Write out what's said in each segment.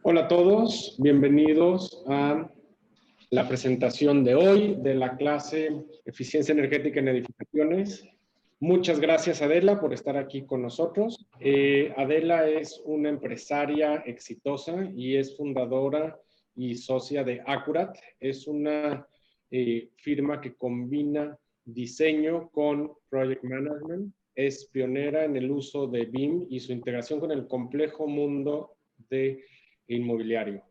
Hola a todos, bienvenidos a la presentación de hoy de la clase Eficiencia Energética en Edificaciones. Muchas gracias, Adela, por estar aquí con nosotros. Adela es una empresaria exitosa y es fundadora y socia de Accurat. Es una firma que combina diseño con Project Management. Es pionera en el uso de BIM y su integración con el complejo mundo de inmobiliario.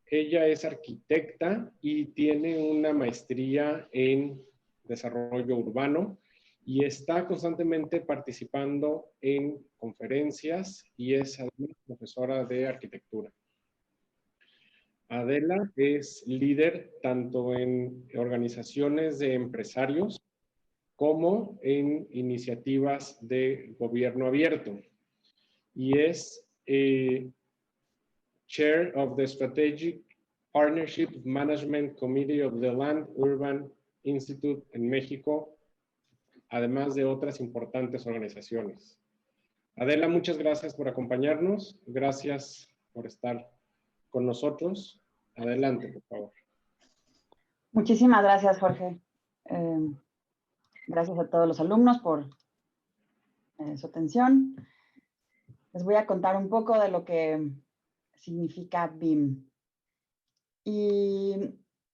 Ella es arquitecta y tiene una maestría en desarrollo urbano y está constantemente participando en conferencias y es además profesora de arquitectura. Adela es líder tanto en organizaciones de empresarios como en iniciativas de gobierno abierto y es Chair of the Strategic Partnership Management Committee of the Land Urban Institute en México, además de otras importantes organizaciones. Adela, muchas gracias por acompañarnos. Gracias por estar con nosotros. Adelante, por favor. Muchísimas gracias, Jorge. Gracias a todos los alumnos por su atención. Les voy a contar un poco de lo que significa BIM. Y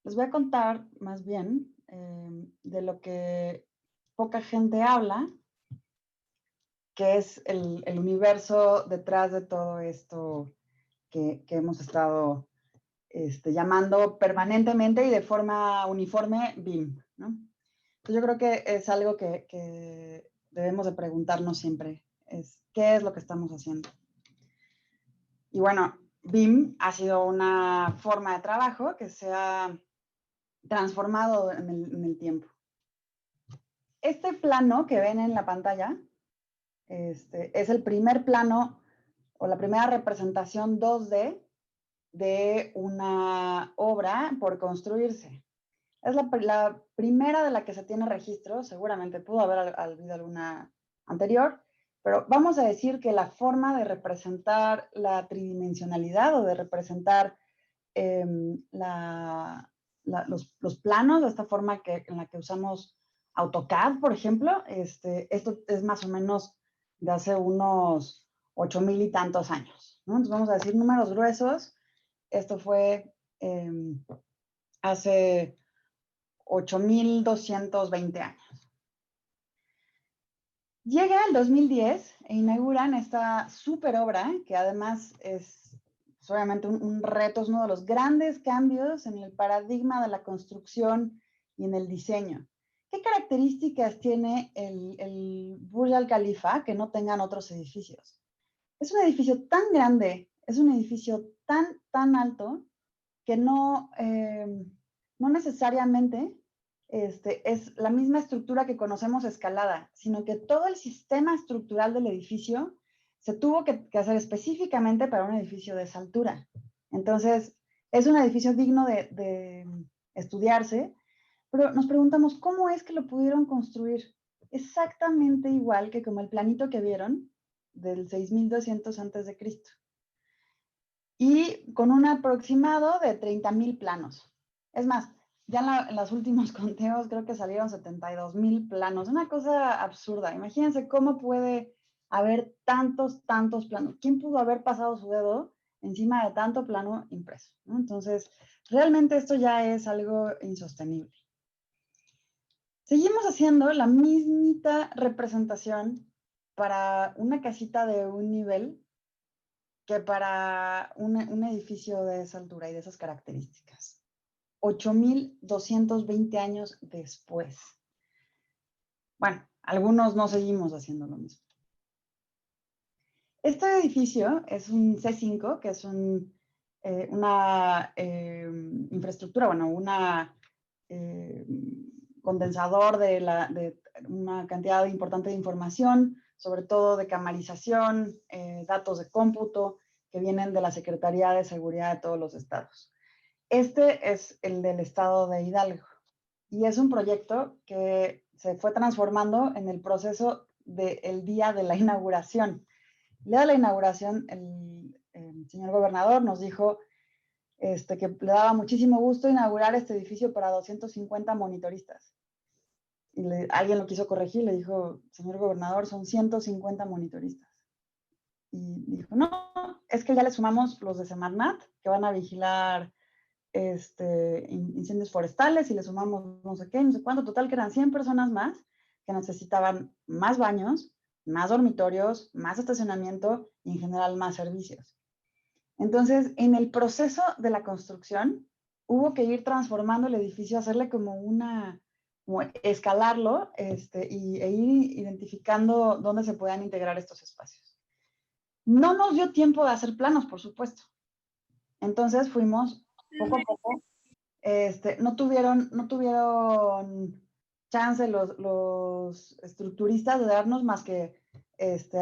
les voy a contar más bien de lo que poca gente habla, que es el universo detrás de todo esto que hemos estado llamando permanentemente y de forma uniforme BIM, ¿no? Entonces yo creo que es algo que debemos de preguntarnos siempre, es ¿qué es lo que estamos haciendo? Y bueno, BIM ha sido una forma de trabajo que se ha transformado en el tiempo. Este plano que ven en la pantalla es el primer plano o la primera representación 2D de una obra por construirse. Es la primera de la que se tiene registro, seguramente pudo haber habido alguna anterior, pero vamos a decir que la forma de representar la tridimensionalidad o de representar los planos de esta forma en la que usamos AutoCAD, por ejemplo, esto es más o menos de hace unos 8,000 y tantos años, ¿no? Entonces vamos a decir números gruesos. Esto fue hace 8,220 años. Llega el 2010 e inauguran esta super obra, que además es obviamente un reto, es uno de los grandes cambios en el paradigma de la construcción y en el diseño. ¿Qué características tiene el Burj Al Khalifa que no tengan otros edificios? Es un edificio tan grande, es un edificio tan alto, que no necesariamente es la misma estructura que conocemos escalada, sino que todo el sistema estructural del edificio se tuvo que hacer específicamente para un edificio de esa altura. Entonces, es un edificio digno de estudiarse, pero nos preguntamos, ¿cómo es que lo pudieron construir? Exactamente igual que como el planito que vieron del 6,200 a.C. y con un aproximado de 30,000 planos. Es más, ya en los últimos conteos creo que salieron 72,000 planos. Una cosa absurda. Imagínense cómo puede haber tantos planos. ¿Quién pudo haber pasado su dedo encima de tanto plano impreso, ¿no? Entonces, realmente esto ya es algo insostenible. Seguimos haciendo la mismita representación para una casita de un nivel que para un edificio de esa altura y de esas características. 8,220 años después. Bueno, algunos no seguimos haciendo lo mismo. Este edificio es un C5, que es una infraestructura, bueno, una condensador de una cantidad importante de información, sobre todo de camarización, datos de cómputo que vienen de la Secretaría de Seguridad de todos los estados. Este es el del estado de Hidalgo y es un proyecto que se fue transformando en el proceso del día de la inauguración. El día de la inauguración, el señor gobernador nos dijo que le daba muchísimo gusto inaugurar este edificio para 250 monitoristas. Y alguien lo quiso corregir, le dijo, señor gobernador, son 150 monitoristas. Y dijo, no, es que ya le sumamos los de Semarnat, que van a vigilar incendios forestales, y le sumamos no sé qué, no sé cuánto, total que eran 100 personas más que necesitaban más baños, más dormitorios, más estacionamiento y en general más servicios. Entonces, en el proceso de la construcción, hubo que ir transformando el edificio, hacerle como escalarlo e ir identificando dónde se podían integrar estos espacios. No nos dio tiempo de hacer planos, por supuesto. Entonces fuimos poco a poco. No tuvieron chance los estructuristas de darnos más que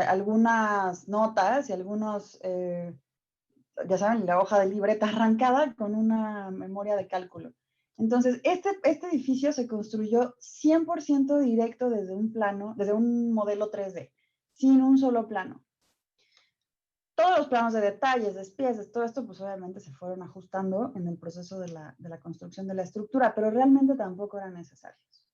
algunas notas y algunos, ya saben, la hoja de libreta arrancada con una memoria de cálculo. Entonces, este edificio se construyó 100% directo desde un plano, desde un modelo 3D, sin un solo plano. Todos los planos de detalles, despieces, todo esto, pues obviamente se fueron ajustando en el proceso de la construcción de la estructura, pero realmente tampoco eran necesarios.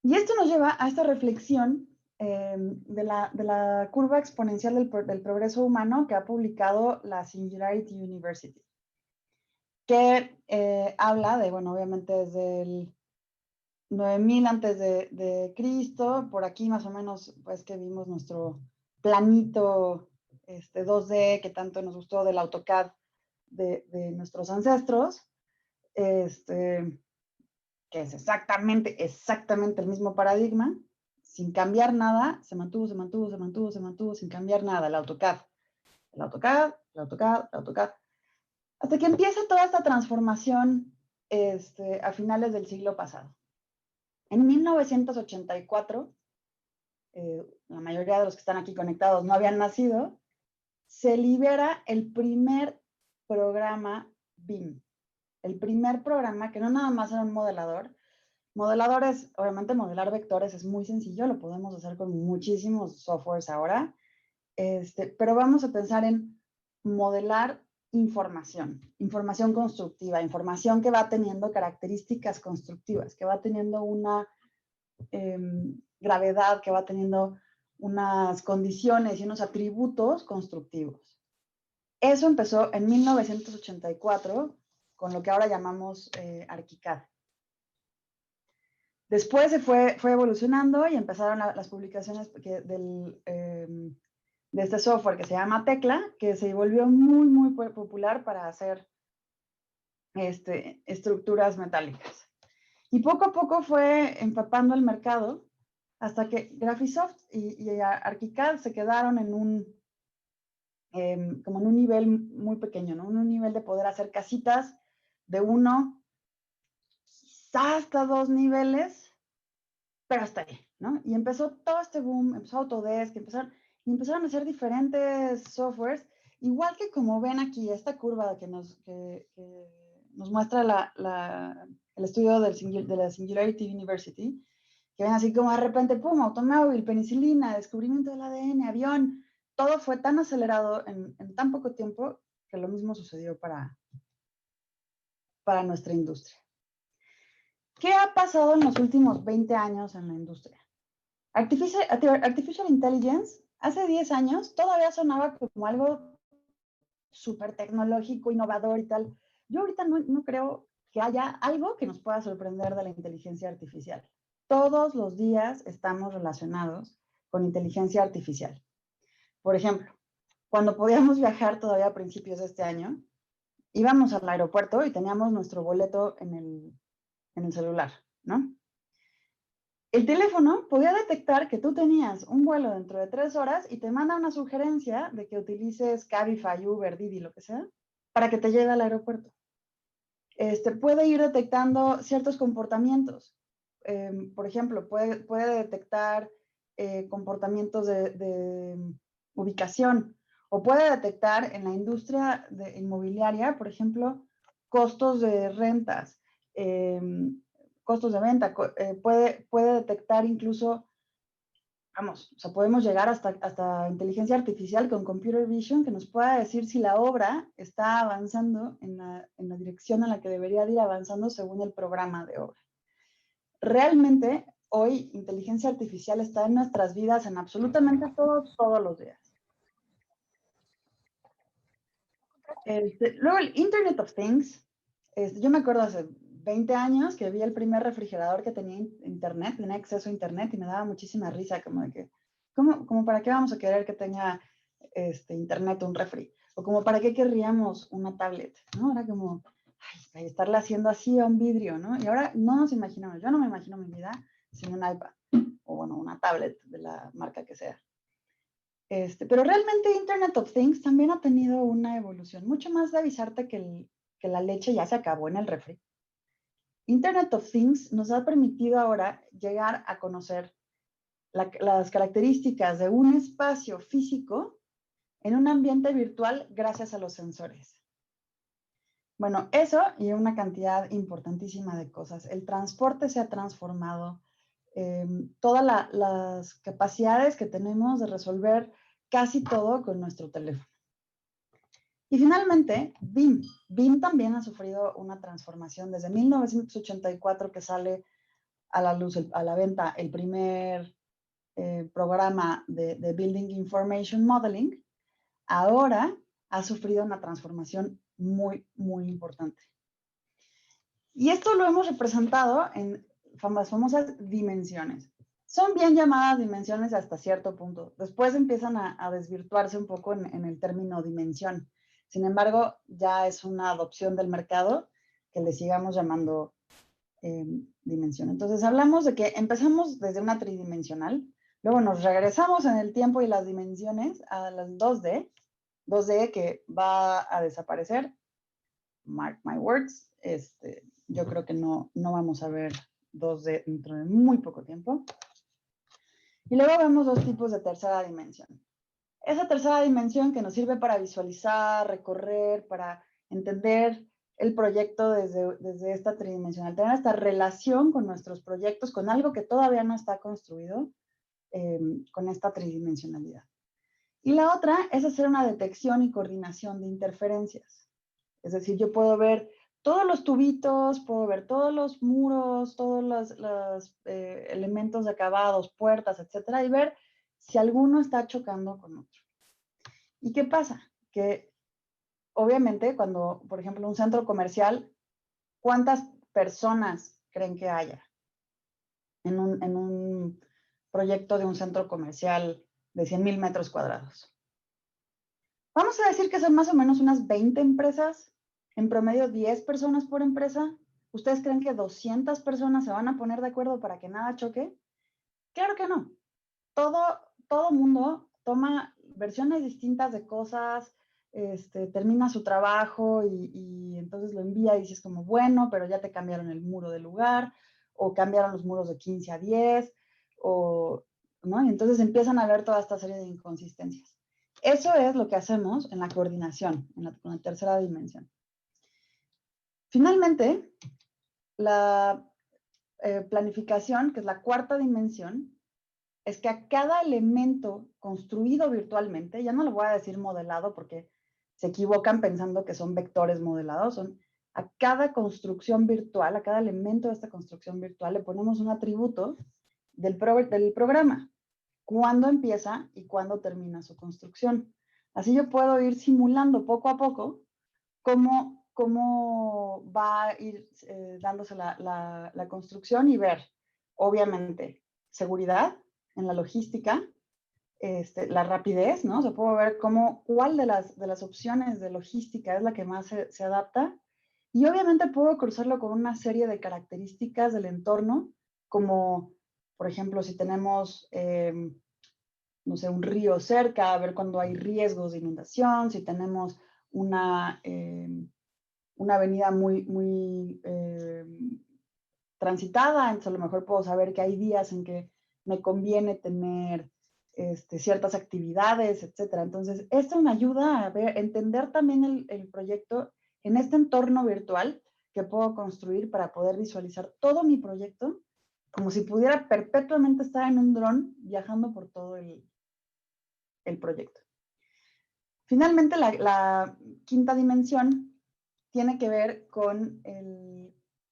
Y esto nos lleva a esta reflexión de la curva exponencial del progreso humano que ha publicado la Singularity University, que habla de, bueno, obviamente desde el 9000 antes de Cristo, por aquí más o menos, pues que vimos nuestro planito 2D que tanto nos gustó del AutoCAD de nuestros ancestros, que es exactamente el mismo paradigma, sin cambiar nada, se mantuvo, sin cambiar nada, el AutoCAD, hasta que empieza toda esta transformación a finales del siglo pasado. En 1984, la mayoría de los que están aquí conectados no habían nacido, se libera el primer programa BIM. El primer programa que no nada más era un modelador. Modeladores, obviamente modelar vectores es muy sencillo, lo podemos hacer con muchísimos softwares ahora, pero vamos a pensar en modelar información constructiva, información que va teniendo características constructivas, que va teniendo una gravedad, que va teniendo unas condiciones y unos atributos constructivos. Eso empezó en 1984 con lo que ahora llamamos ArchiCAD. Después se fue evolucionando y empezaron las publicaciones de este software que se llama Tecla, que se volvió muy, muy popular para hacer estructuras metálicas. Y poco a poco fue empapando el mercado hasta que Graphisoft y ArchiCAD se quedaron como en un nivel muy pequeño, ¿no? En un nivel de poder hacer casitas de 1, quizás hasta 2 niveles, pero hasta ahí, ¿no? Y empezó todo este boom, empezó Autodesk, empezaron a hacer diferentes softwares, igual que como ven aquí, esta curva que nos muestra el estudio de la Singularity University, que ven así como de repente, pum, automóvil, penicilina, descubrimiento del ADN, avión, todo fue tan acelerado en tan poco tiempo que lo mismo sucedió para nuestra industria. ¿Qué ha pasado en los últimos 20 años en la industria? Artificial Intelligence, hace 10 años todavía sonaba como algo súper tecnológico, innovador y tal. Yo ahorita no creo que haya algo que nos pueda sorprender de la inteligencia artificial. Todos los días estamos relacionados con inteligencia artificial. Por ejemplo, cuando podíamos viajar todavía a principios de este año, íbamos al aeropuerto y teníamos nuestro boleto en el celular, ¿no? El teléfono podía detectar que tú tenías un vuelo dentro de 3 horas y te manda una sugerencia de que utilices Cabify, Uber, Didi, lo que sea, para que te lleve al aeropuerto. Puede ir detectando ciertos comportamientos. Por ejemplo, puede detectar comportamientos de ubicación, o puede detectar en la industria inmobiliaria, por ejemplo, costos de rentas, costos de venta, puede detectar incluso vamos, o sea, podemos llegar hasta inteligencia artificial con computer vision que nos pueda decir si la obra está avanzando en la dirección en la que debería de ir avanzando según el programa de obra. Realmente, hoy, inteligencia artificial está en nuestras vidas en absolutamente todos los días. Luego, el Internet of Things. Yo me acuerdo hace 20 años que vi el primer refrigerador que tenía internet, tenía acceso a internet y me daba muchísima risa, como de que, como para qué vamos a querer que tenga internet un refri, o como para qué querríamos una tablet, ¿no? Era como, ay, estarla haciendo así a un vidrio, ¿no? Y ahora no nos imaginamos, yo no me imagino mi vida sin un iPad, o bueno, una tablet de la marca que sea. Pero realmente Internet of Things también ha tenido una evolución, mucho más de avisarte que la leche ya se acabó en el refri. Internet of Things nos ha permitido ahora llegar a conocer las características de un espacio físico en un ambiente virtual gracias a los sensores. Bueno, eso y una cantidad importantísima de cosas. El transporte se ha transformado. Todas las capacidades que tenemos de resolver casi todo con nuestro teléfono. Y finalmente, BIM. BIM también ha sufrido una transformación desde 1984 que sale a la luz, a la venta, el primer programa de Building Information Modeling. Ahora ha sufrido una transformación muy, muy importante. Y esto lo hemos representado en las famosas dimensiones. Son bien llamadas dimensiones hasta cierto punto. Después empiezan a desvirtuarse un poco en el término dimensión. Sin embargo, ya es una adopción del mercado que le sigamos llamando dimensión. Entonces, hablamos de que empezamos desde una tridimensional, luego nos regresamos en el tiempo y las dimensiones a las 2D, 2D que va a desaparecer. Mark my words, yo creo que no vamos a ver 2D dentro de muy poco tiempo. Y luego vemos dos tipos de tercera dimensión. Esa tercera dimensión que nos sirve para visualizar, recorrer, para entender el proyecto desde esta tridimensional, tener esta relación con nuestros proyectos, con algo que todavía no está construido, con esta tridimensionalidad. Y la otra es hacer una detección y coordinación de interferencias. Es decir, yo puedo ver todos los tubitos, puedo ver todos los muros, todos los elementos de acabados, puertas, etcétera, y ver si alguno está chocando con otro. ¿Y qué pasa? Que obviamente cuando, por ejemplo, un centro comercial, ¿cuántas personas creen que haya en un proyecto de un centro comercial de 100,000 metros cuadrados? Vamos a decir que son más o menos unas 20 empresas, en promedio 10 personas por empresa. ¿Ustedes creen que 200 personas se van a poner de acuerdo para que nada choque? Claro que no. Todo mundo toma versiones distintas de cosas, termina su trabajo y entonces lo envía y dices como, bueno, pero ya te cambiaron el muro de lugar, o cambiaron los muros de 15 a 10, ¿no? Y entonces empiezan a ver toda esta serie de inconsistencias. Eso es lo que hacemos en la coordinación, en la tercera dimensión. Finalmente, la planificación, que es la cuarta dimensión, es que a cada elemento construido virtualmente, ya no lo voy a decir modelado porque se equivocan pensando que son vectores modelados, son a cada construcción virtual, a cada elemento de esta construcción virtual le ponemos un atributo del programa, cuándo empieza y cuándo termina su construcción. Así yo puedo ir simulando poco a poco cómo va a ir dándose la construcción y ver, obviamente, seguridad en la logística, la rapidez, ¿no? O sea, puedo ver cuál de las opciones de logística es la que más se adapta. Y obviamente puedo cruzarlo con una serie de características del entorno, como, por ejemplo, si tenemos, no sé, un río cerca, a ver cuando hay riesgos de inundación, si tenemos una avenida muy transitada, entonces a lo mejor puedo saber que hay días en que me conviene tener ciertas actividades, etcétera. Entonces, esto me ayuda a entender también el proyecto en este entorno virtual que puedo construir para poder visualizar todo mi proyecto como si pudiera perpetuamente estar en un dron viajando por todo el proyecto. Finalmente, la quinta dimensión tiene que ver con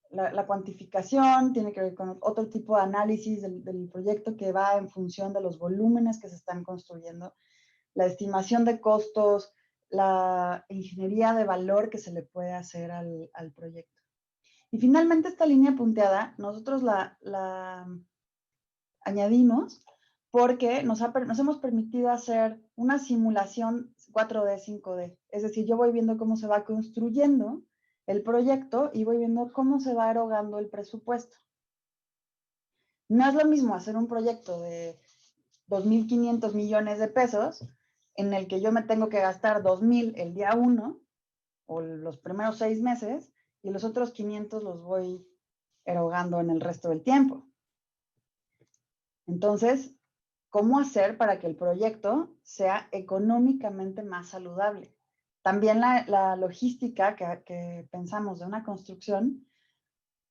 la cuantificación, tiene que ver con otro tipo de análisis del proyecto que va en función de los volúmenes que se están construyendo, la estimación de costos, la ingeniería de valor que se le puede hacer al proyecto. Y finalmente esta línea punteada, nosotros la añadimos porque nos hemos permitido hacer una simulación 4D, 5D. Es decir, yo voy viendo cómo se va construyendo el proyecto y voy viendo cómo se va erogando el presupuesto. No es lo mismo hacer un proyecto de 2.500 millones de pesos en el que yo me tengo que gastar 2.000 el día 1 o los primeros 6 meses y los otros 500 los voy erogando en el resto del tiempo. Entonces, ¿cómo hacer para que el proyecto sea económicamente más saludable? También la logística que pensamos de una construcción,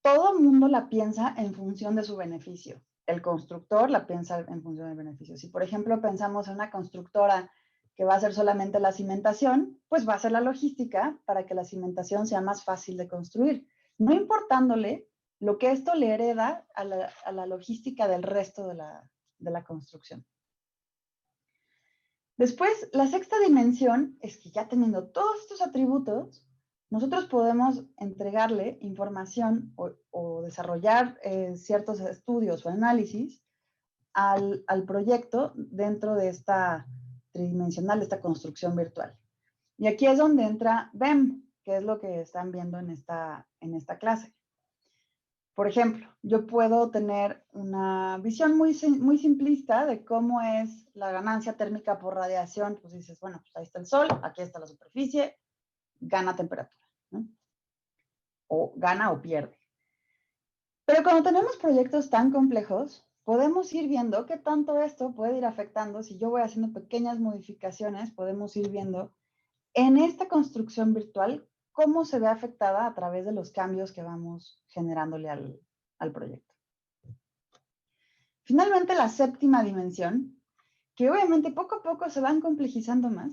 todo el mundo la piensa en función de su beneficio. El constructor la piensa en función del beneficio. Si, por ejemplo, pensamos en una constructora que va a hacer solamente la cimentación, pues va a hacer la logística para que la cimentación sea más fácil de construir, no importándole lo que esto le hereda a la logística del resto de la construcción. Después, la sexta dimensión es que ya teniendo todos estos atributos, nosotros podemos entregarle información o desarrollar ciertos estudios o análisis al proyecto dentro de esta tridimensional, de esta construcción virtual. Y aquí es donde entra BEM, que es lo que están viendo en esta clase. Por ejemplo, yo puedo tener una visión muy simplista de cómo es la ganancia térmica por radiación. Pues dices, bueno, pues ahí está el sol, aquí está la superficie, gana temperatura, ¿no? O gana o pierde. Pero cuando tenemos proyectos tan complejos, podemos ir viendo qué tanto esto puede ir afectando. Si yo voy haciendo pequeñas modificaciones, podemos ir viendo en esta construcción virtual cómo se ve afectada a través de los cambios que vamos generándole al proyecto. Finalmente, la séptima dimensión, que obviamente poco a poco se van complejizando más,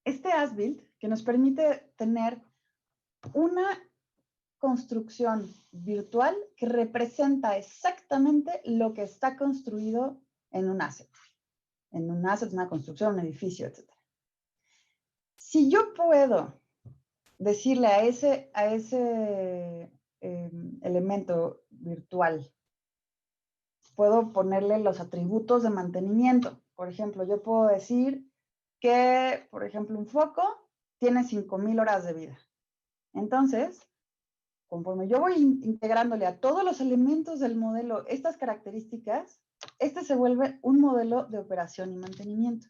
este as-built que nos permite tener una construcción virtual que representa exactamente lo que está construido en un asset. En un asset, una construcción, un edificio, etc. Si yo puedo decirle a ese elemento virtual, puedo ponerle los atributos de mantenimiento. Por ejemplo, yo puedo decir que, por ejemplo, un foco tiene 5,000 horas de vida. Entonces, conforme yo voy integrándole a todos los elementos del modelo estas características, este se vuelve un modelo de operación y mantenimiento.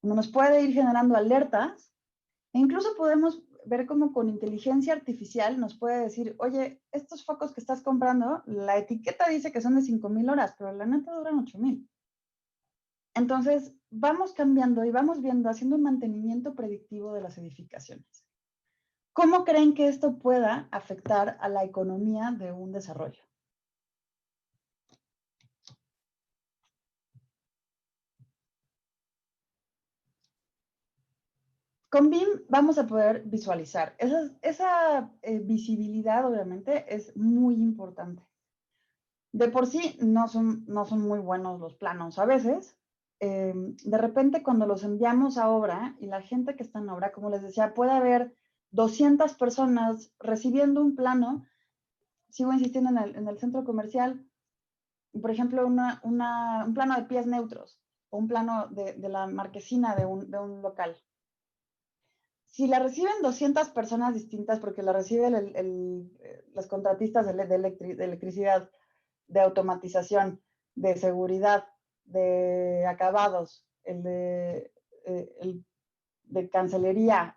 Uno nos puede ir generando alertas e incluso podemos ver cómo con inteligencia artificial nos puede decir, oye, estos focos que estás comprando, la etiqueta dice que son de 5,000 horas, pero la neta duran 8,000. Entonces, vamos cambiando y vamos viendo, haciendo un mantenimiento predictivo de las edificaciones. ¿Cómo creen que esto pueda afectar a la economía de un desarrollo? Con BIM vamos a poder visualizar. Esa visibilidad, obviamente, es muy importante. De por sí, no son muy buenos los planos a veces. De repente, cuando los enviamos a obra, y la gente que está en obra, como les decía, puede haber 200 personas recibiendo un plano. Sigo insistiendo en el centro comercial, por ejemplo, un plano de pies neutros o un plano de la marquesina de un local. Si la reciben 200 personas distintas, porque la reciben los contratistas de electricidad, de automatización, de seguridad, de acabados, el de cancelería,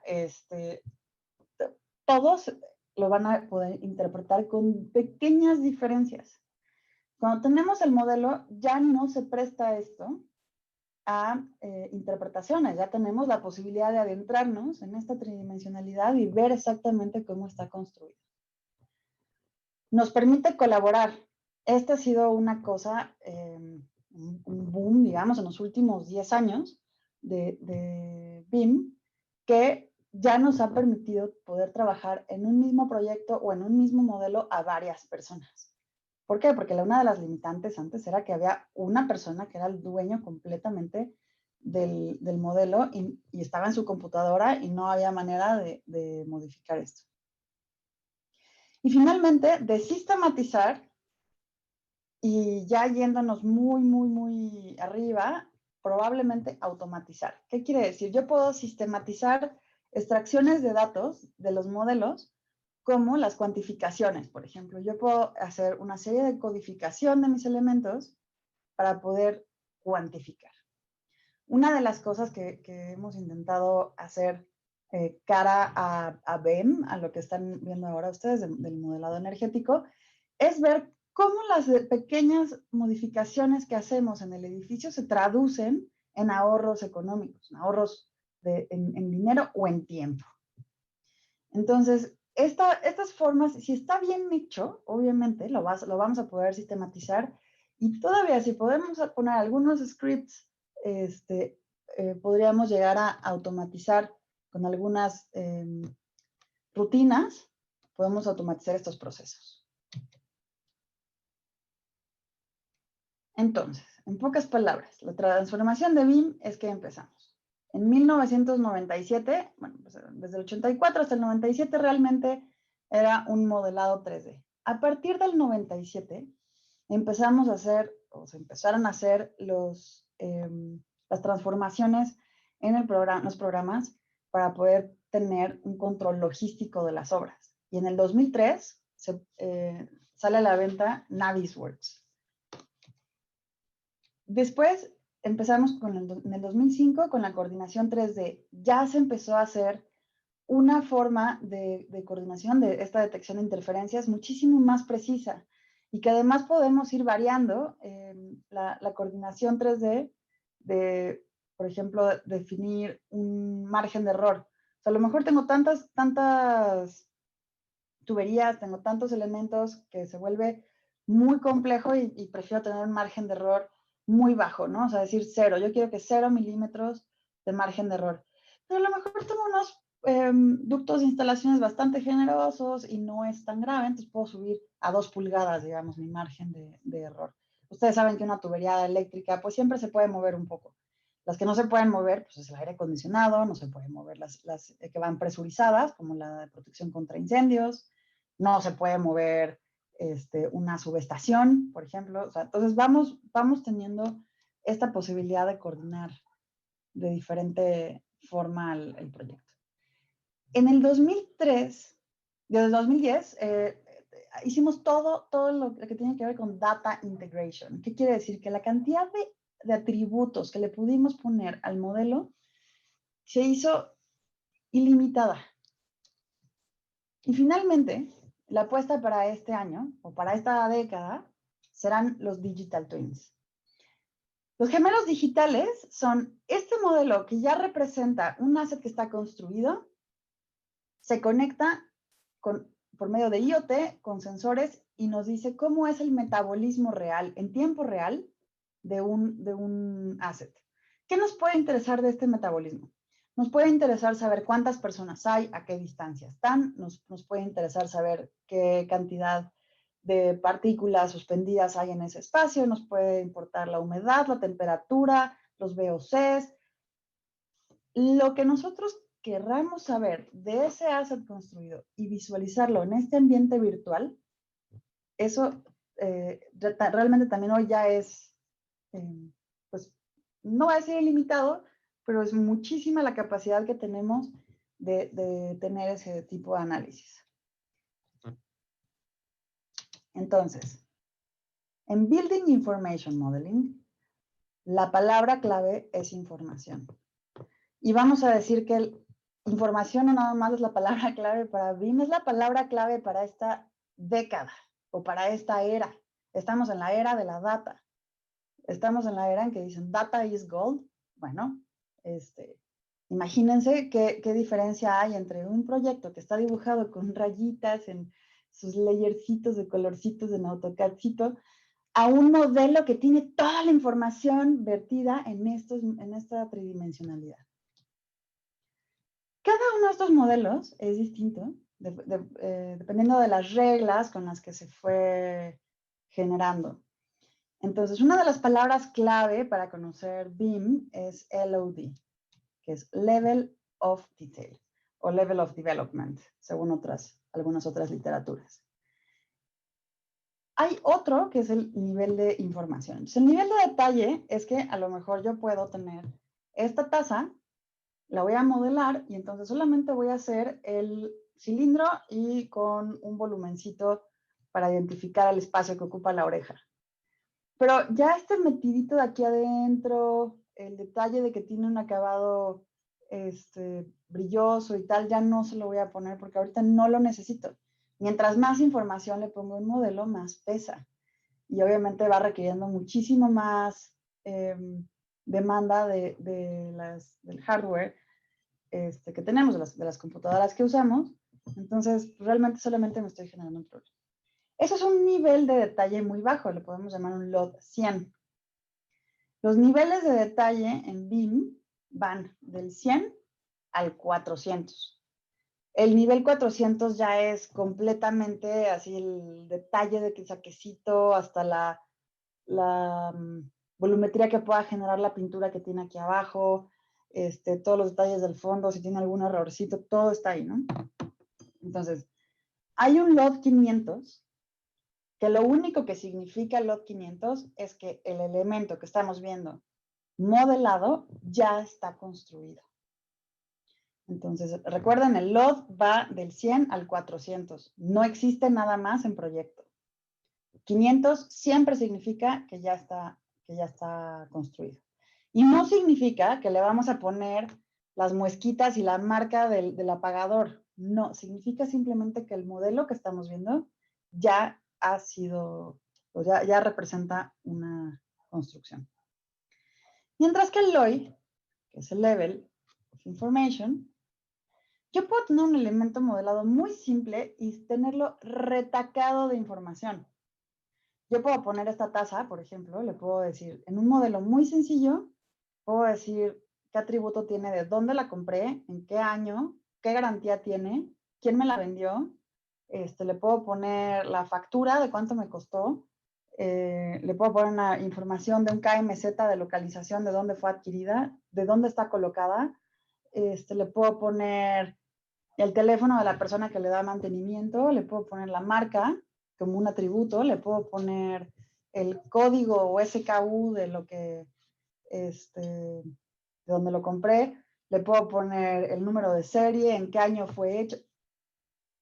todos lo van a poder interpretar con pequeñas diferencias. Cuando tenemos el modelo, ya no se presta esto a interpretaciones. Ya tenemos la posibilidad de adentrarnos en esta tridimensionalidad y ver exactamente cómo está construido. Nos permite colaborar Esta ha sido una cosa, un boom, digamos, en los últimos 10 años de BIM, que ya nos ha permitido poder trabajar en un mismo proyecto o en un mismo modelo a varias personas. ¿Por qué? Porque una de las limitantes antes era que había una persona que era el dueño completamente del modelo y estaba en su computadora y no había manera de modificar esto. Y finalmente, de sistematizar, y ya yéndonos muy arriba, probablemente automatizar. ¿Qué quiere decir? Yo puedo sistematizar extracciones de datos de los modelos como las cuantificaciones, por ejemplo. Yo puedo hacer una serie de codificación de mis elementos para poder cuantificar. Una de las cosas que hemos intentado hacer cara a BEM, a lo que están viendo ahora ustedes del modelado energético, es ver cómo las pequeñas modificaciones que hacemos en el edificio se traducen en ahorros económicos, en ahorros en dinero o en tiempo. Entonces, estas formas, si está bien hecho, obviamente lo vamos a poder sistematizar y todavía si podemos poner algunos scripts, podríamos llegar a automatizar con algunas rutinas, podemos automatizar estos procesos. Entonces, en pocas palabras, la transformación de BIM es que empezamos. En 1997, bueno, pues desde el 84 hasta el 97 realmente era un modelado 3D. A partir del 97 empezamos a hacer, o se empezaron a hacer las transformaciones en los programas para poder tener un control logístico de las obras. Y en el 2003 sale a la venta Navisworks. Después empezamos en el 2005 con la coordinación 3D. Ya se empezó a hacer una forma de coordinación de esta detección de interferencias muchísimo más precisa y que además podemos ir variando la coordinación 3D de, por ejemplo, definir un margen de error. O sea, a lo mejor tengo tantas tuberías, tengo tantos elementos que se vuelve muy complejo y prefiero tener un margen de error muy bajo, ¿no? O sea, decir 0. Yo quiero que 0 milímetros de margen de error. Pero a lo mejor tengo unos ductos de instalaciones bastante generosos y no es tan grave, entonces puedo subir a 2 pulgadas, digamos, mi margen de error. Ustedes saben que una tubería eléctrica, pues siempre se puede mover un poco. Las que no se pueden mover, pues es el aire acondicionado, no se pueden mover las que van presurizadas, como la de protección contra incendios, no se puede mover una subestación, por ejemplo. O sea, entonces vamos teniendo esta posibilidad de coordinar de diferente forma el proyecto. En el 2003, desde el 2010, hicimos todo lo que tiene que ver con data integration. ¿Qué quiere decir? Que la cantidad de atributos que le pudimos poner al modelo se hizo ilimitada. Y finalmente, la apuesta para este año, o para esta década, serán los digital twins. Los gemelos digitales son este modelo que ya representa un asset que está construido, se conecta por medio de IoT con sensores y nos dice cómo es el metabolismo real, en tiempo real, de un asset. ¿Qué nos puede interesar de este metabolismo? Nos puede interesar saber cuántas personas hay, a qué distancia están, nos puede interesar saber qué cantidad de partículas suspendidas hay en ese espacio, nos puede importar la humedad, la temperatura, los VOCs. Lo que nosotros querramos saber de ese asset construido y visualizarlo en este ambiente virtual, eso realmente también hoy ya es, pues, no va a ser ilimitado, pero es muchísima la capacidad que tenemos de tener ese tipo de análisis. Entonces, en Building Information Modeling, la palabra clave es información. Y vamos a decir que información no nada más es la palabra clave para BIM, es la palabra clave para esta década o para esta era. Estamos en la era de la data. Estamos en la era en que dicen data is gold. Bueno, imagínense qué diferencia hay entre un proyecto que está dibujado con rayitas en sus layercitos de colorcitos en AutoCADcito a un modelo que tiene toda la información vertida en esta tridimensionalidad. Cada uno de estos modelos es distinto, dependiendo de las reglas con las que se fue generando. Entonces, una de las palabras clave para conocer BIM es LOD, que es Level of Detail, o Level of Development, según algunas otras literaturas. Hay otro que es el nivel de información. Entonces, el nivel de detalle es que a lo mejor yo puedo tener esta taza, la voy a modelar y entonces solamente voy a hacer el cilindro y con un volumencito para identificar el espacio que ocupa la oreja. Pero ya este metidito de aquí adentro, el detalle de que tiene un acabado brilloso y tal, ya no se lo voy a poner porque ahorita no lo necesito. Mientras más información le pongo en un modelo, más pesa. Y obviamente va requiriendo muchísimo más demanda del hardware que tenemos, de las computadoras que usamos. Entonces, realmente solamente me estoy generando un problema. Eso es un nivel de detalle muy bajo, le podemos llamar un LOD 100. Los niveles de detalle en BIM van del 100 al 400. El nivel 400 ya es completamente así el detalle de que saquecito hasta la volumetría que pueda generar la pintura que tiene aquí abajo, todos los detalles del fondo, si tiene algún errorcito, todo está ahí, ¿no? Entonces, hay un LOD 500, que lo único que significa LOD 500 es que el elemento que estamos viendo modelado ya está construido. Entonces, recuerden, el LOD va del 100 al 400. No existe nada más en proyecto. 500 siempre significa que ya está construido. Y no significa que le vamos a poner las muesquitas y la marca del apagador. No, significa simplemente que el modelo que estamos viendo ya ha sido, o ya representa una construcción. Mientras que el LOI, que es el Level of Information, yo puedo tener un elemento modelado muy simple y tenerlo retacado de información. Yo puedo poner esta taza, por ejemplo, le puedo decir, en un modelo muy sencillo, puedo decir qué atributo tiene, de dónde la compré, en qué año, qué garantía tiene, quién me la vendió. Le puedo poner la factura de cuánto me costó. Le puedo poner una información de un KMZ de localización, de dónde fue adquirida, de dónde está colocada. Le puedo poner el teléfono de la persona que le da mantenimiento, le puedo poner la marca como un atributo, le puedo poner el código o SKU de lo que, de donde lo compré, le puedo poner el número de serie, en qué año fue hecho.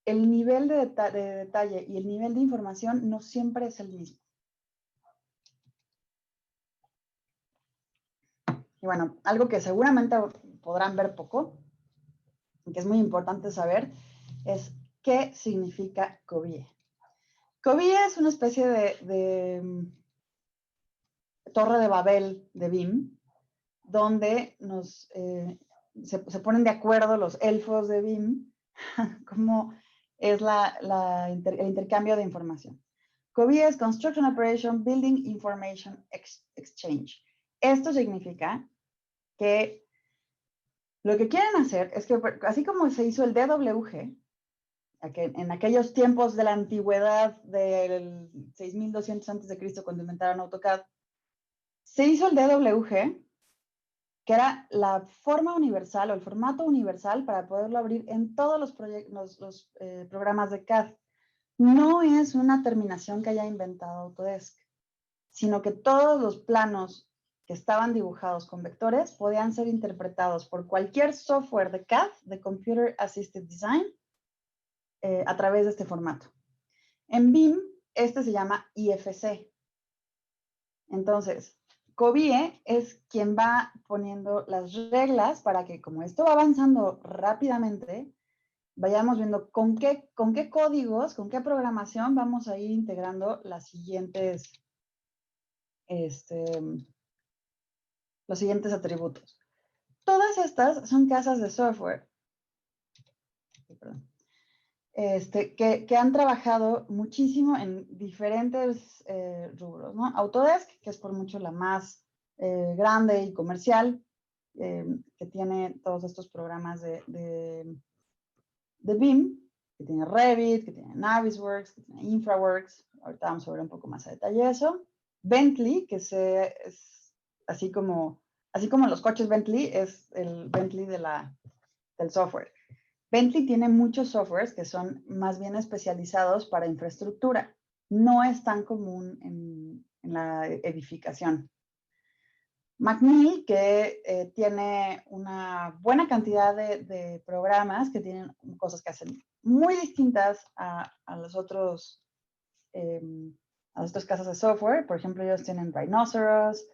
El nivel de detalle y el nivel de información no siempre es el mismo. Y bueno, algo que seguramente podrán ver poco, y que es muy importante saber, es qué significa COBIE. COBIE es una especie de torre de Babel de BIM, donde se ponen de acuerdo los elfos de BIM, cómo es el intercambio de información. COBIE es Construction Operation Building Information Exchange. Esto significa que lo que quieren hacer es que, así como se hizo el DWG, en aquellos tiempos de la antigüedad del 6200 a.C., cuando inventaron AutoCAD, se hizo el DWG, que era la forma universal o el formato universal para poderlo abrir en todos los programas de CAD. No es una terminación que haya inventado Autodesk, sino que todos los planos que estaban dibujados con vectores podían ser interpretados por cualquier software de CAD, de Computer Assisted Design, a través de este formato. En BIM, este se llama IFC. Entonces, COBIE es quien va poniendo las reglas para que, como esto va avanzando rápidamente, vayamos viendo con qué códigos, con qué programación vamos a ir integrando los siguientes atributos. Todas estas son casas de software. Perdón. que han trabajado muchísimo en diferentes rubros, ¿no? Autodesk, que es por mucho la más grande y comercial, que tiene todos estos programas de BIM, que tiene Revit, que tiene Navisworks, que tiene Infraworks. Ahorita vamos a ver un poco más a detalle eso. Bentley, que es así como los coches Bentley, es el Bentley del software. Bentley tiene muchos softwares que son más bien especializados para infraestructura. No es tan común en la edificación. McNeil, que tiene una buena cantidad de programas que tienen cosas que hacen muy distintas a las otras casas de software. Por ejemplo, ellos tienen Rhinoceros,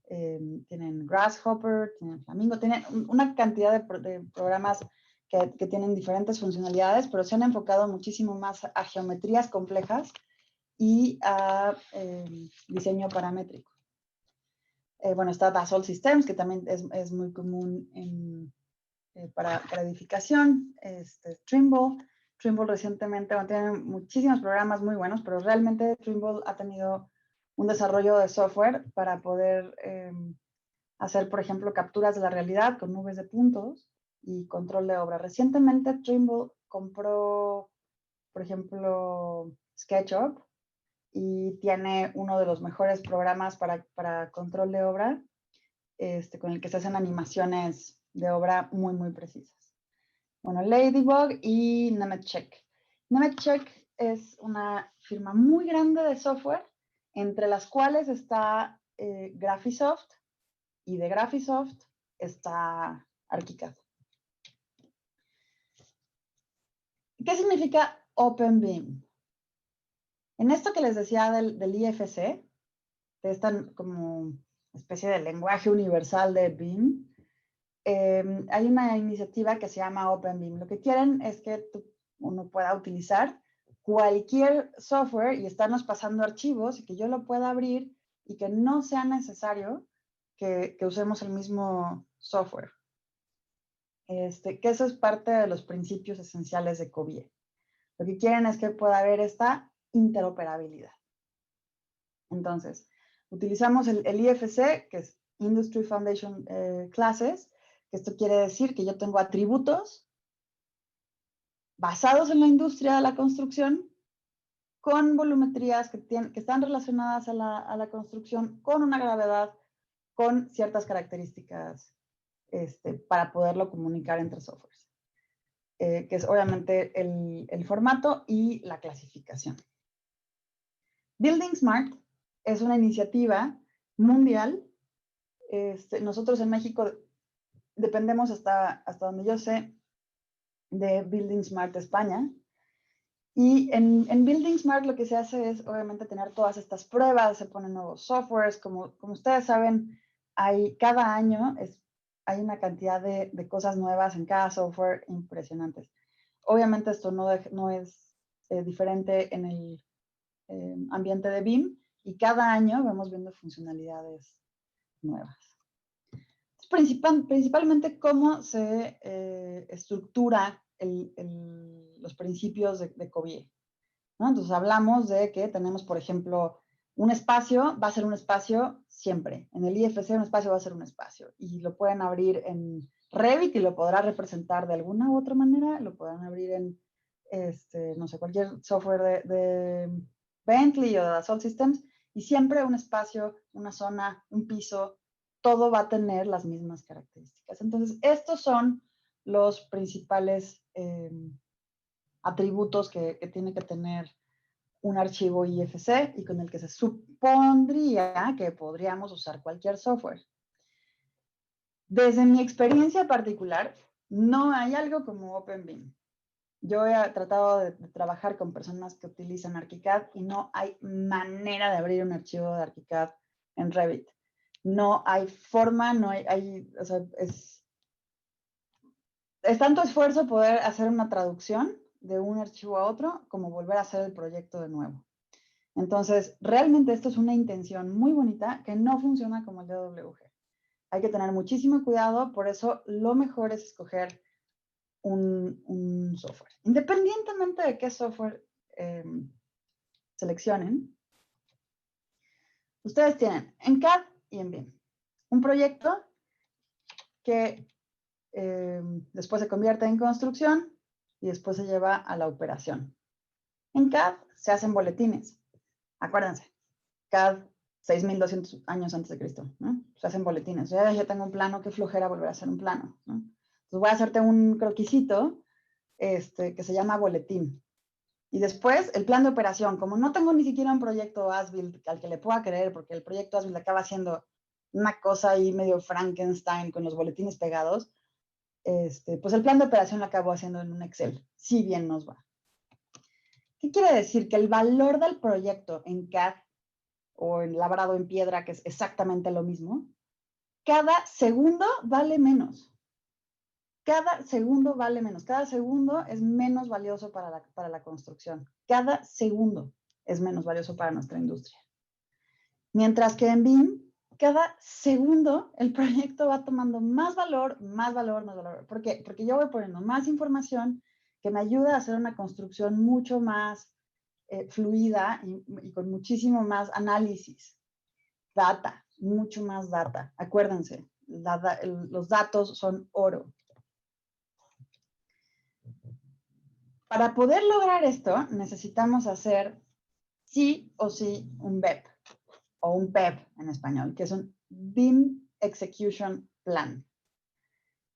tienen Grasshopper, tienen Flamingo, tienen una cantidad de programas que tienen diferentes funcionalidades, pero se han enfocado muchísimo más a geometrías complejas y a diseño paramétrico. Bueno, está Dassault Systems, que también es muy común para edificación. Trimble. Trimble recientemente tiene muchísimos programas muy buenos, pero realmente Trimble ha tenido un desarrollo de software para poder hacer, por ejemplo, capturas de la realidad con nubes de puntos y control de obra. Recientemente Trimble compró, por ejemplo, SketchUp, y tiene uno de los mejores programas para control de obra, con el que se hacen animaciones de obra muy, muy precisas. Bueno, Ladybug y Nemetschek. Nemetschek es una firma muy grande de software, entre las cuales está Graphisoft, y de Graphisoft está ArchiCAD. ¿Qué significa OpenBIM? En esto que les decía del IFC, de esta como especie de lenguaje universal de BIM, hay una iniciativa que se llama OpenBIM. Lo que quieren es que uno pueda utilizar cualquier software y estarnos pasando archivos y que yo lo pueda abrir y que no sea necesario que usemos el mismo software. Que eso es parte de los principios esenciales de COBIE. Lo que quieren es que pueda haber esta interoperabilidad. Entonces, utilizamos el IFC, que es Industry Foundation Classes, que esto quiere decir que yo tengo atributos basados en la industria de la construcción, con volumetrías que están relacionadas a la construcción, con una gravedad, con ciertas características para poderlo comunicar entre softwares, que es obviamente el formato y la clasificación. Building Smart es una iniciativa mundial. Nosotros en México dependemos hasta donde yo sé de Building Smart España. Y en Building Smart lo que se hace es obviamente tener todas estas pruebas, se ponen nuevos softwares, como ustedes saben, cada año hay una cantidad de cosas nuevas en cada software impresionantes. Obviamente esto no es diferente en el ambiente de BIM, y cada año vamos viendo funcionalidades nuevas. Principalmente cómo se estructura los principios de COBIE, ¿no? Entonces hablamos de que tenemos, por ejemplo, un espacio va a ser un espacio siempre. En el IFC un espacio va a ser un espacio. Y lo pueden abrir en Revit y lo podrá representar de alguna u otra manera. Lo podrán abrir en, no sé, cualquier software de Bentley o de Dassault Systems. Y siempre un espacio, una zona, un piso, todo va a tener las mismas características. Entonces, estos son los principales atributos que tiene que tener un archivo IFC y con el que se supondría que podríamos usar cualquier software. Desde mi experiencia particular, no hay algo como OpenBIM. Yo he tratado de trabajar con personas que utilizan ArchiCAD y no hay manera de abrir un archivo de ArchiCAD en Revit. No hay forma, no o sea, es tanto esfuerzo poder hacer una traducción de un archivo a otro como volver a hacer el proyecto de nuevo. Entonces, realmente esto es una intención muy bonita que no funciona como el DWG. Hay que tener muchísimo cuidado, por eso lo mejor es escoger un un software. Independientemente de qué software seleccionen, ustedes tienen en CAD y en BIM un proyecto que después se convierte en construcción y después se lleva a la operación. En CAD se hacen boletines. Acuérdense, CAD 6.200 años antes de Cristo, ¿no? Se hacen boletines. Ya tengo un plano, qué flojera volver a hacer un plano, ¿no? Entonces voy a hacerte un croquisito que se llama boletín. Y después el plan de operación. Como no tengo ni siquiera un proyecto as-built al que le pueda creer, porque el proyecto as-built acaba siendo una cosa ahí medio Frankenstein con los boletines pegados, pues el plan de operación lo acabo haciendo en un Excel, si bien nos va. ¿Qué quiere decir? Que el valor del proyecto en CAD o en labrado en piedra, que es exactamente lo mismo, cada segundo vale menos. Cada segundo vale menos. Cada segundo es menos valioso para la construcción. Cada segundo es menos valioso para nuestra industria. Mientras que en BIM, cada segundo el proyecto va tomando más valor, más valor, más valor. ¿Por qué? Porque yo voy poniendo más información que me ayuda a hacer una construcción mucho más fluida y con muchísimo más análisis. Data, mucho más data. Acuérdense, los datos son oro. Para poder lograr esto, necesitamos hacer sí o sí un BEP, o un PEP en español, que es un BIM Execution Plan.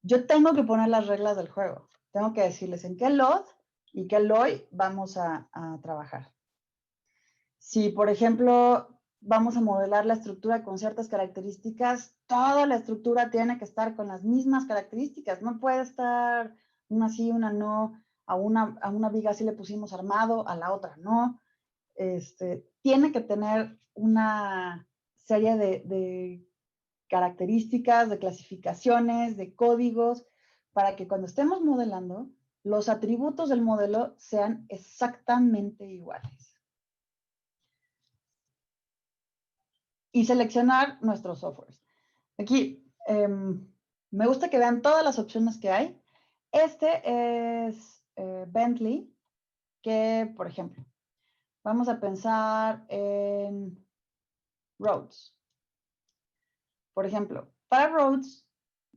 Yo tengo que poner las reglas del juego. Tengo que decirles en qué LOD y qué LOI vamos a trabajar. Si, por ejemplo, vamos a modelar la estructura con ciertas características, toda la estructura tiene que estar con las mismas características. No puede estar una sí, una no. A una viga sí le pusimos armado, a la otra no. Tiene que tener una serie de características, de clasificaciones, de códigos, para que cuando estemos modelando, los atributos del modelo sean exactamente iguales. Y seleccionar nuestros softwares. Aquí me gusta que vean todas las opciones que hay. Este es Bentley, que, por ejemplo, vamos a pensar en roads. Por ejemplo, para roads,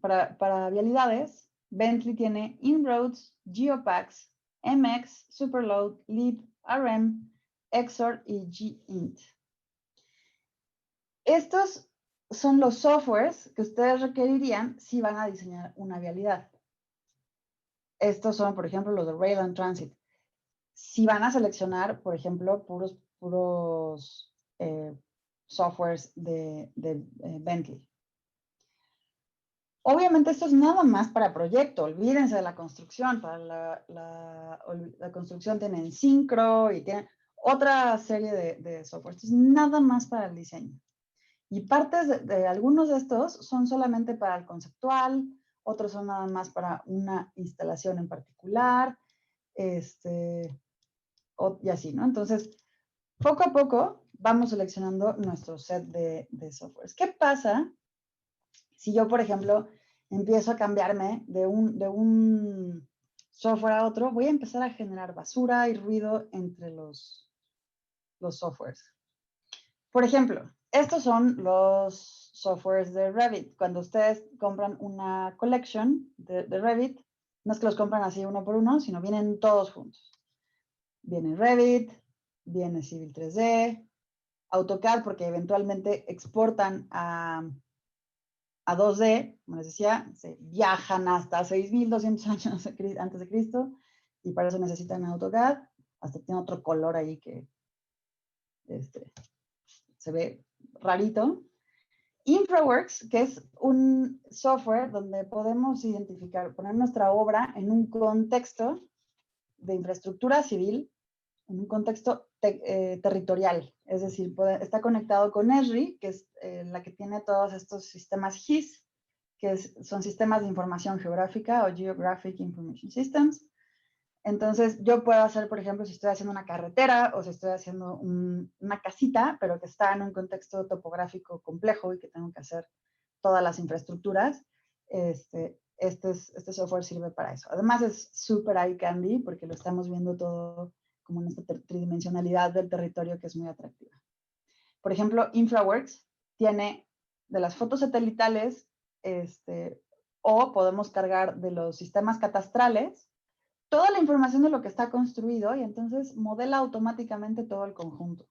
para vialidades, Bentley tiene InRoads, GeoPax, MX, Superload, Lead, RM, Xor y GINT. Estos son los softwares que ustedes requerirían si van a diseñar una vialidad. Estos son, por ejemplo, los de Rail and Transit. Si van a seleccionar, por ejemplo, puros softwares de Bentley. Obviamente esto es nada más para proyecto, olvídense de la construcción. Para la construcción tienen Syncro y tienen otra serie de software. Esto es nada más para el diseño. Y partes de algunos de estos son solamente para el conceptual, otros son nada más para una instalación en particular, y así, ¿no? Entonces, poco a poco vamos seleccionando nuestro set de softwares. ¿Qué pasa si yo, por ejemplo, empiezo a cambiarme de un software a otro? Voy a empezar a generar basura y ruido entre los softwares. Por ejemplo, estos son los softwares de Revit. Cuando ustedes compran una collection de Revit, no es que los compran así uno por uno, sino vienen todos juntos. Viene Revit, viene Civil 3D, AutoCAD, porque eventualmente exportan a 2D, como les decía, se viajan hasta 6.200 años antes de Cristo, y para eso necesitan AutoCAD. Hasta tiene otro color ahí que se ve rarito. InfraWorks, que es un software donde podemos identificar, poner nuestra obra en un contexto de infraestructura civil, en un contexto territorial. Es decir, está conectado con Esri, que es la que tiene todos estos sistemas GIS, que son sistemas de información geográfica o Geographic Information Systems. Entonces, yo puedo hacer, por ejemplo, si estoy haciendo una carretera o si estoy haciendo una casita, pero que está en un contexto topográfico complejo y que tengo que hacer todas las infraestructuras, este software sirve para eso. Además es súper eye candy porque lo estamos viendo todo como en esta tridimensionalidad del territorio que es muy atractiva. Por ejemplo, InfraWorks tiene de las fotos satelitales, o podemos cargar de los sistemas catastrales toda la información de lo que está construido y entonces modela automáticamente todo el conjunto.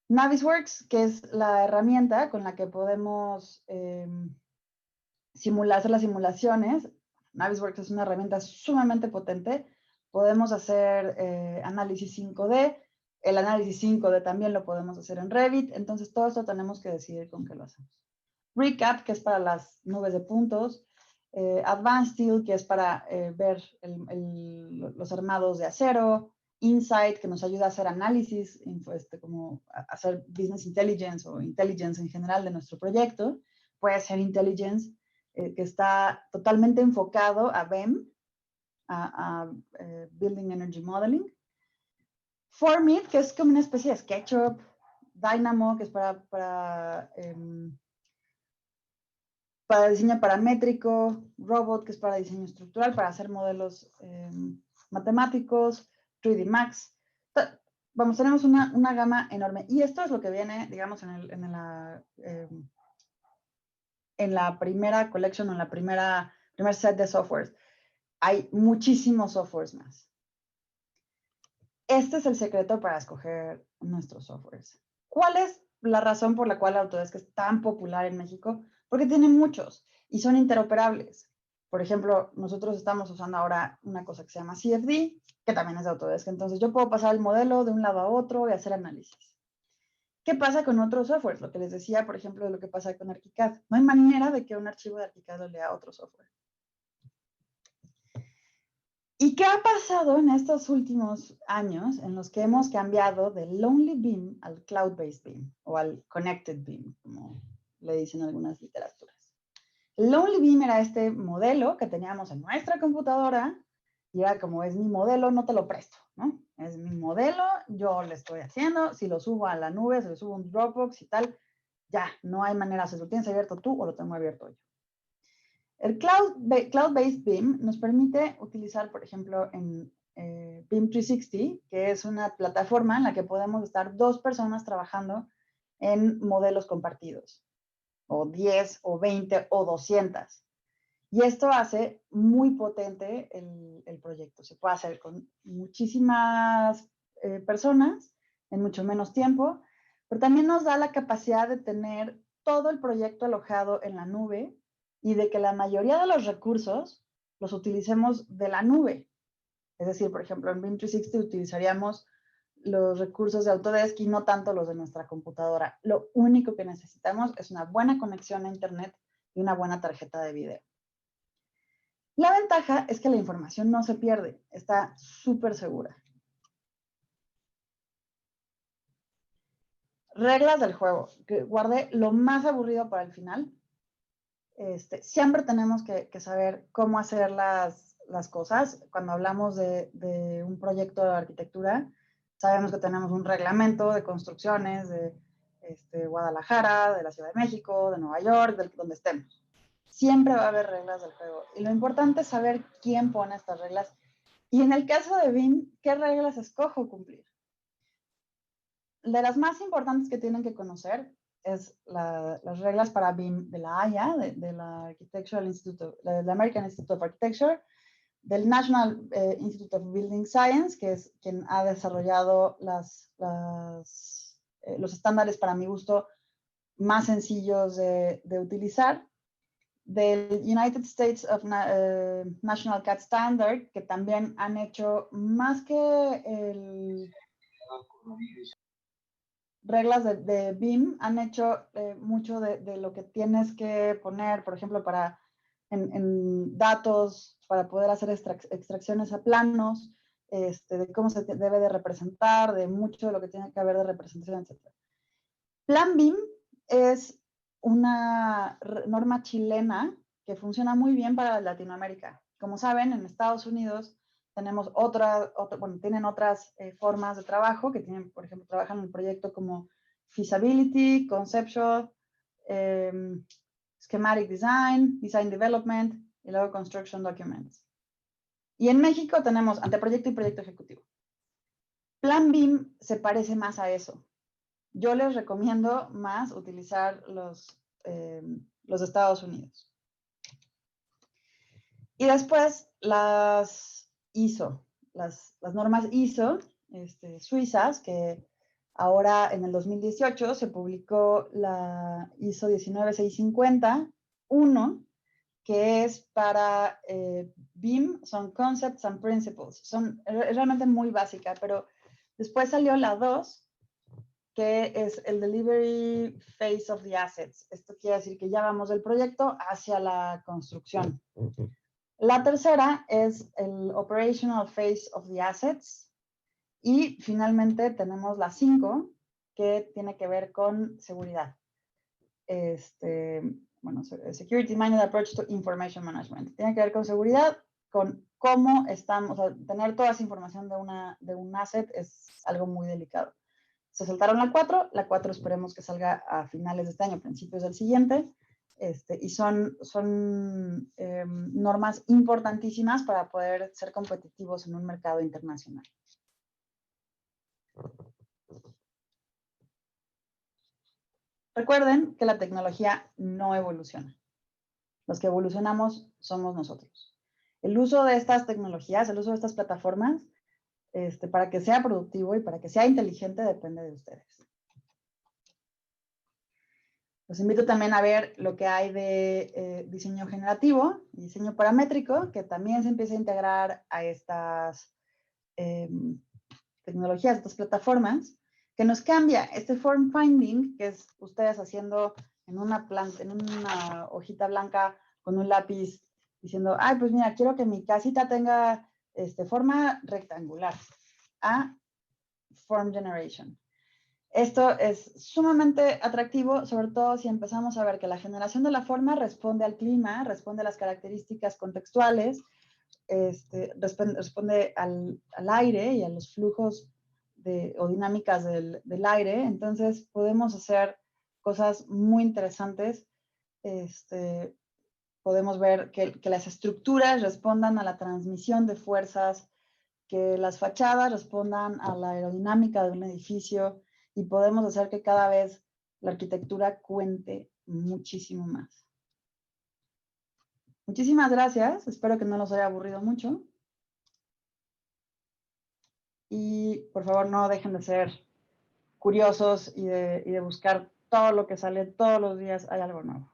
Navisworks, que es la herramienta con la que podemos hacer las simulaciones. Navisworks es una herramienta sumamente potente. Podemos hacer análisis 5D. El análisis 5D también lo podemos hacer en Revit. Entonces, todo esto tenemos que decidir con qué lo hacemos. Recap, que es para las nubes de puntos. Advanced Steel, que es para ver los armados de acero. Insight, que nos ayuda a hacer análisis, como hacer business intelligence o intelligence en general de nuestro proyecto. Puede ser intelligence, que está totalmente enfocado a BEM, a Building Energy Modeling. Formit, que es como una especie de SketchUp. Dynamo, que es para diseño paramétrico. Robot, que es para diseño estructural, para hacer modelos matemáticos. 3D Max. Vamos, tenemos una gama enorme. Y esto es lo que viene, digamos, en la primera collection o en la primer set de softwares. Hay muchísimos softwares más. Este es el secreto para escoger nuestros softwares. ¿Cuál es la razón por la cual Autodesk es tan popular en México? Porque tiene muchos y son interoperables. Por ejemplo, nosotros estamos usando ahora una cosa que se llama CFD, que también es de Autodesk. Entonces, yo puedo pasar el modelo de un lado a otro y hacer análisis. ¿Qué pasa con otros softwares? Lo que les decía, por ejemplo, de lo que pasa con ArchiCAD. No hay manera de que un archivo de ArchiCAD lo lea otro software. ¿Y qué ha pasado en estos últimos años en los que hemos cambiado del Lonely BIM al Cloud-Based BIM o al Connected BIM, como le dicen algunas literaturas? El Lonely BIM era este modelo que teníamos en nuestra computadora y era como, es mi modelo, no te lo presto, ¿no? Es mi modelo, yo lo estoy haciendo, si lo subo a la nube, si lo subo a un Dropbox y tal, ya, no hay manera, si lo tienes abierto tú o lo tengo abierto yo. El Cloud-Based BIM nos permite utilizar, por ejemplo, en BIM 360, que es una plataforma en la que podemos estar 2 personas trabajando en modelos compartidos, o 10, o 20, o 200. Y esto hace muy potente el proyecto. Se puede hacer con muchísimas personas en mucho menos tiempo, pero también nos da la capacidad de tener todo el proyecto alojado en la nube y de que la mayoría de los recursos los utilicemos de la nube. Es decir, por ejemplo, en BIM 360 utilizaríamos los recursos de Autodesk y no tanto los de nuestra computadora. Lo único que necesitamos es una buena conexión a Internet y una buena tarjeta de video. La ventaja es que la información no se pierde, está súper segura. Reglas del juego, que guardé lo más aburrido para el final. Siempre tenemos que saber cómo hacer las cosas. Cuando hablamos de un proyecto de arquitectura, sabemos que tenemos un reglamento de construcciones de Guadalajara, de la Ciudad de México, de Nueva York, de donde estemos. Siempre va a haber reglas del juego. Y lo importante es saber quién pone estas reglas. Y en el caso de BIM, ¿qué reglas escojo cumplir? De las más importantes que tienen que conocer es las reglas para BIM de la AIA, de la Architectural Institute, del American Institute of Architecture, del National Institute of Building Science, que es quien ha desarrollado los estándares, para mi gusto, más sencillos de utilizar, del United States of National CAD Standard, que también han hecho más que reglas de BIM, han hecho mucho de lo que tienes que poner, por ejemplo, en datos, para poder hacer extracciones a planos, de cómo se debe de representar, de mucho de lo que tiene que haber de representación, etc. Plan BIM es una norma chilena que funciona muy bien para Latinoamérica. Como saben, en Estados Unidos tenemos tienen otras formas de trabajo, que tienen, por ejemplo, trabajan en el proyecto como feasibility, conceptual, Schematic Design, Design Development y luego Construction Documents. Y en México tenemos anteproyecto y proyecto ejecutivo. Plan BIM se parece más a eso. Yo les recomiendo más utilizar los Estados Unidos. Y después las ISO, las normas ISO suizas, que ahora en el 2018 se publicó la ISO 19650-1, que es para BIM, son Concepts and Principles. Es realmente muy básica, pero después salió la 2, que es el Delivery Phase of the Assets. Esto quiere decir que ya vamos del proyecto hacia la construcción. La tercera es el Operational Phase of the Assets. Y finalmente tenemos la 5, que tiene que ver con seguridad. Bueno, Security Minded Approach to Information Management. Tiene que ver con seguridad, con cómo estamos, o sea, tener toda esa información de un asset es algo muy delicado. Se saltaron la 4 esperemos que salga a finales de este año, principios del siguiente, y son normas importantísimas para poder ser competitivos en un mercado internacional. Recuerden que la tecnología no evoluciona. Los que evolucionamos somos nosotros. El uso de estas tecnologías, el uso de estas plataformas, para que sea productivo y para que sea inteligente, depende de ustedes. Los invito también a ver lo que hay de diseño generativo y diseño paramétrico, que también se empieza a integrar a estas tecnologías, estas plataformas, que nos cambia este form finding, que es ustedes haciendo en una hojita blanca con un lápiz, diciendo, ay, pues mira, quiero que mi casita tenga forma rectangular, a form generation. Esto es sumamente atractivo, sobre todo si empezamos a ver que la generación de la forma responde al clima, responde a las características contextuales, responde al aire y a los flujos o dinámicas del aire. Entonces podemos hacer cosas muy interesantes. Podemos ver que las estructuras respondan a la transmisión de fuerzas, que las fachadas respondan a la aerodinámica de un edificio, y podemos hacer que cada vez la arquitectura cuente muchísimo más. Muchísimas gracias. Espero que no los haya aburrido mucho. Y por favor no dejen de ser curiosos y de buscar todo lo que sale todos los días. Hay algo nuevo.